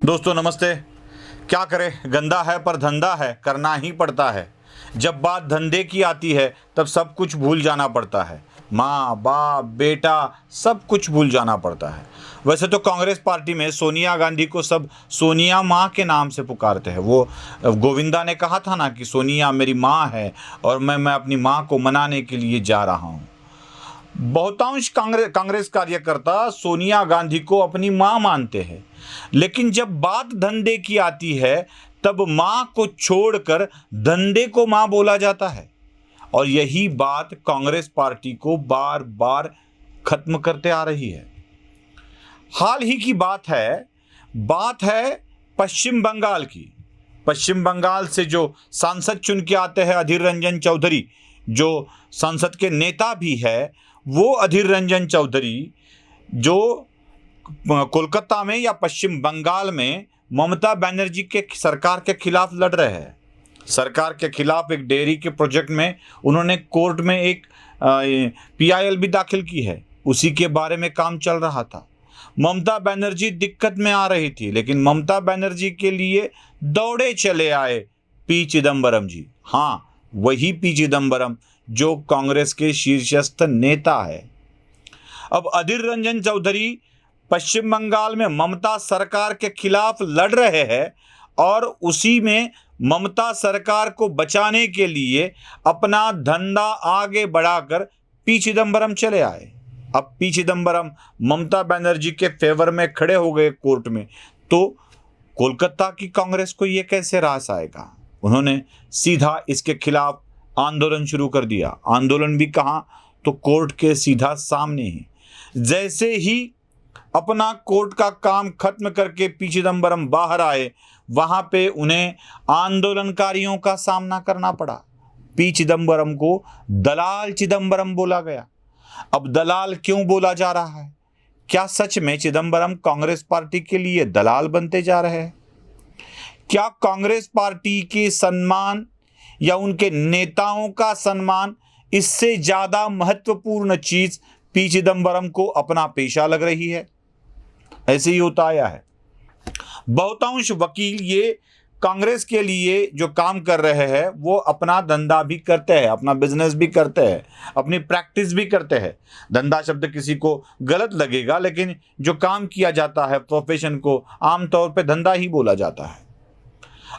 दोस्तों नमस्ते। क्या करें, गंदा है पर धंधा है, करना ही पड़ता है। जब बात धंधे की आती है तब सब कुछ भूल जाना पड़ता है। माँ बाप बेटा सब कुछ भूल जाना पड़ता है। वैसे तो कांग्रेस पार्टी में सोनिया गांधी को सब सोनिया माँ के नाम से पुकारते हैं। वो गोविंदा ने कहा था ना कि सोनिया मेरी माँ है और मैं अपनी माँ को मनाने के लिए जा रहा हूँ। बहुतांश कांग्रेस कार्यकर्ता सोनिया गांधी को अपनी मां मानते हैं, लेकिन जब बात धंधे की आती है तब मां को छोड़कर धंधे को मां बोला जाता है। और यही बात कांग्रेस पार्टी को बार बार खत्म करते आ रही है। हाल ही की बात है पश्चिम बंगाल की। पश्चिम बंगाल से जो सांसद चुन के आते हैं अधीर रंजन चौधरी, जो संसद के नेता भी है, वो अधीर रंजन चौधरी जो कोलकाता में या पश्चिम बंगाल में ममता बनर्जी के सरकार के खिलाफ लड़ रहे हैं। सरकार के खिलाफ एक डेयरी के प्रोजेक्ट में उन्होंने कोर्ट में एक PIL भी दाखिल की है। उसी के बारे में काम चल रहा था। ममता बनर्जी दिक्कत में आ रही थी, लेकिन ममता बनर्जी के लिए दौड़े चले आए पी चिदम्बरम जी। हाँ, वही पी चिदम्बरम जो कांग्रेस के शीर्षस्थ नेता है। अब अधीर रंजन चौधरी पश्चिम बंगाल में ममता सरकार के खिलाफ लड़ रहे हैं और उसी में ममता सरकार को बचाने के लिए अपना धंधा आगे बढ़ाकर पी चिदम्बरम चले आए। अब पी चिदम्बरम ममता बनर्जी के फेवर में खड़े हो गए कोर्ट में, तो कोलकाता की कांग्रेस को यह कैसे रास आएगा। उन्होंने सीधा इसके खिलाफ आंदोलन शुरू कर दिया। आंदोलन भी कहां, तो कोर्ट के सीधा सामने ही। जैसे ही अपना कोर्ट का काम खत्म करके पी चिदम्बरम बाहर आए, वहां पे उन्हें आंदोलनकारियों का सामना करना पड़ा। पी चिदम्बरम को दलाल चिदम्बरम बोला गया। अब दलाल क्यों बोला जा रहा है? क्या सच में चिदम्बरम कांग्रेस पार्टी के लिए दलाल बनते जा रहे हैं? क्या कांग्रेस पार्टी के सम्मान या उनके नेताओं का सम्मान इससे ज्यादा महत्वपूर्ण चीज पी चिदम्बरम को अपना पेशा लग रही है? ऐसे ही होता आया है। बहुतांश वकील ये कांग्रेस के लिए जो काम कर रहे हैं वो अपना धंधा भी करते हैं, अपना बिजनेस भी करते हैं, अपनी प्रैक्टिस भी करते हैं। धंधा शब्द किसी को गलत लगेगा, लेकिन जो काम किया जाता है प्रोफेशन को आमतौर पे धंधा ही बोला जाता है।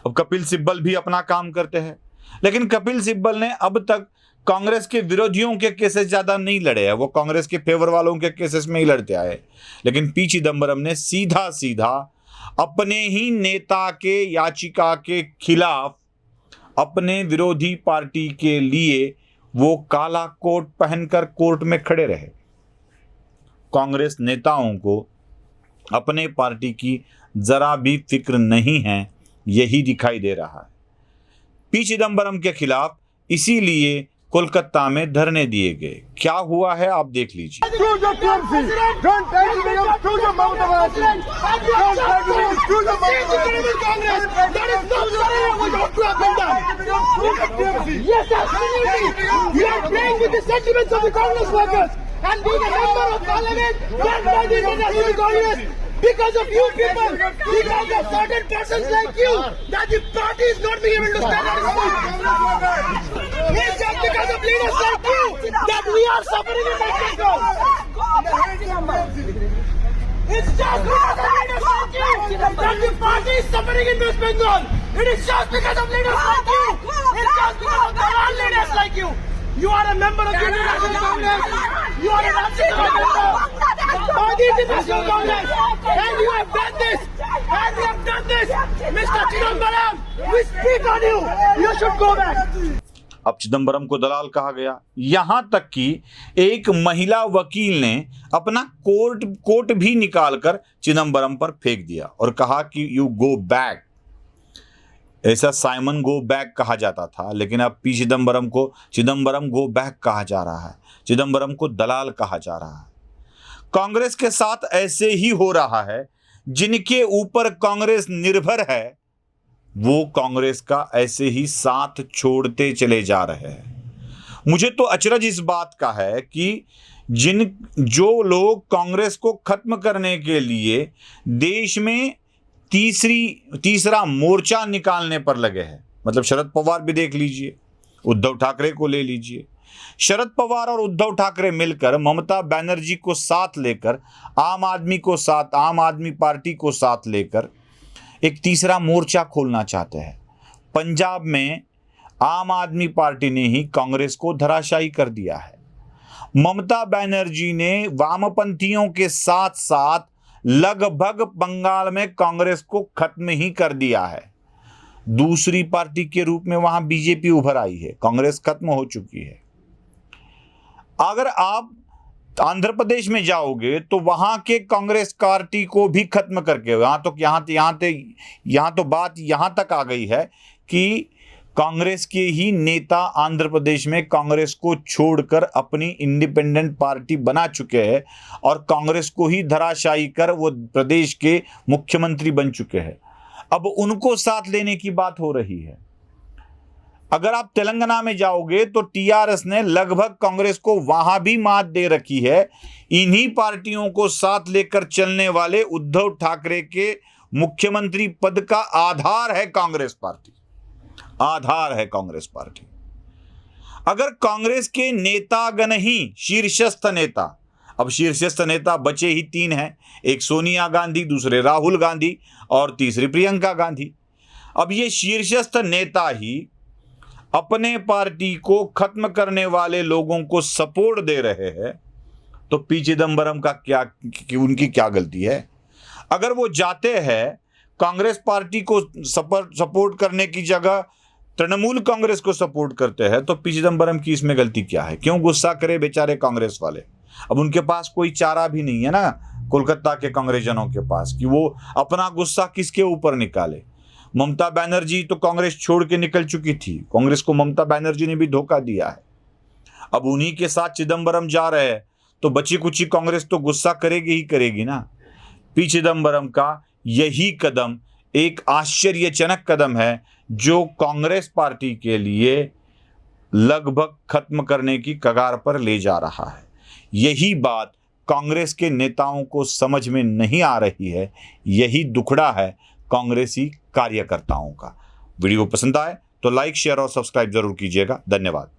अब कपिल सिब्बल भी अपना काम करते हैं, लेकिन कपिल सिब्बल ने अब तक कांग्रेस के विरोधियों के केसेस ज्यादा नहीं लड़े हैं। वो कांग्रेस के फेवर वालों के केसेस में ही लड़ते आए। लेकिन पी चिदम्बरम ने सीधा सीधा अपने ही नेता के याचिका के खिलाफ अपने विरोधी पार्टी के लिए वो काला कोट पहनकर कोर्ट में खड़े रहे। कांग्रेस नेताओं को अपने पार्टी की जरा भी फिक्र नहीं है, यही दिखाई दे रहा है। पी चिदम्बरम के खिलाफ इसीलिए कोलकाता में धरने दिए गए। क्या हुआ है आप देख लीजिए। Because of you people, because of certain persons like you, that the party is not being able to stand up. It's just because of leaders like you that we are suffering in West Bengal. It's just because of leaders like you that the party is suffering in West Bengal. It is just because of leaders like you. It's just because of the leaders like you. You are a member of the International Congress. You are a national member of the International Congress. And you have done this. And you have done this. Mr. Chidambaram, we speak on you. You should go back. अब चिदम्बरम को दलाल कहा गया। यहां तक कि एक महिला वकील ने अपना कोट भी निकालकर चिदम्बरम पर फेंक दिया और कहा कि यू गो बैक। ऐसा साइमन गो बैक कहा जाता था, लेकिन अब पी चिदम्बरम को चिदम्बरम गो बैक कहा जा रहा है। चिदम्बरम को दलाल कहा जा रहा है। कांग्रेस के साथ ऐसे ही हो रहा है। जिनके ऊपर कांग्रेस निर्भर है वो कांग्रेस का ऐसे ही साथ छोड़ते चले जा रहे हैं। मुझे तो अचरज इस बात का है कि जो लोग कांग्रेस को खत्म करने के लिए देश में तीसरा मोर्चा निकालने पर लगे हैं। मतलब शरद पवार भी देख लीजिए, उद्धव ठाकरे को ले लीजिए। शरद पवार और उद्धव ठाकरे मिलकर ममता बनर्जी को साथ लेकर, आम आदमी पार्टी को साथ लेकर एक तीसरा मोर्चा खोलना चाहते हैं। पंजाब में आम आदमी पार्टी ने ही कांग्रेस को धराशायी कर दिया है। ममता बनर्जी ने वामपंथियों के साथ साथ लगभग बंगाल में कांग्रेस को खत्म ही कर दिया है। दूसरी पार्टी के रूप में वहां बीजेपी उभर आई है, कांग्रेस खत्म हो चुकी है। अगर आप आंध्र प्रदेश में जाओगे तो वहां के कांग्रेस पार्टी को भी खत्म करके यहां तो बात यहां तक आ गई है कि कांग्रेस के ही नेता आंध्र प्रदेश में कांग्रेस को छोड़कर अपनी इंडिपेंडेंट पार्टी बना चुके हैं और कांग्रेस को ही धराशायी कर वो प्रदेश के मुख्यमंत्री बन चुके हैं। अब उनको साथ लेने की बात हो रही है। अगर आप तेलंगाना में जाओगे तो टीआरएस ने लगभग कांग्रेस को वहां भी मात दे रखी है। इन्हीं पार्टियों को साथ लेकर चलने वाले उद्धव ठाकरे के मुख्यमंत्री पद का आधार है कांग्रेस पार्टी, आधार है कांग्रेस पार्टी। अगर कांग्रेस के नेतागण ही शीर्षस्थ नेता, अब शीर्षस्थ नेता बचे ही 3 हैं, एक सोनिया गांधी, दूसरे राहुल गांधी और तीसरी प्रियंका गांधी। अब ये शीर्षस्थ नेता ही अपने पार्टी को खत्म करने वाले लोगों को सपोर्ट दे रहे हैं, तो पी चिदंबरम का उनकी क्या गलती है? अगर वो जाते हैं कांग्रेस पार्टी को सपोर्ट करने की जगह तृणमूल कांग्रेस को सपोर्ट करते हैं, तो पी चिदंबरम की इसमें गलती क्या है? क्यों गुस्सा करे बेचारे कांग्रेस वाले? अब उनके पास कोई चारा भी नहीं है ना कोलकाता के कांग्रेसजनों के पास कि वो अपना गुस्सा किसके ऊपर निकाले। ममता बनर्जी तो कांग्रेस छोड़ के निकल चुकी थी, कांग्रेस को ममता बनर्जी ने भी धोखा दिया है। अब उन्हीं के साथ चिदंबरम जा रहे हैं तो बची कुची कांग्रेस तो गुस्सा करेगी ही करेगी ना। पी चिदंबरम का यही कदम एक आश्चर्यजनक कदम है जो कांग्रेस पार्टी के लिए लगभग खत्म करने की कगार पर ले जा रहा है। यही बात कांग्रेस के नेताओं को समझ में नहीं आ रही है। यही दुखड़ा है कांग्रेसी कार्यकर्ताओं का। वीडियो पसंद आए तो लाइक, शेयर और सब्सक्राइब जरूर कीजिएगा। धन्यवाद।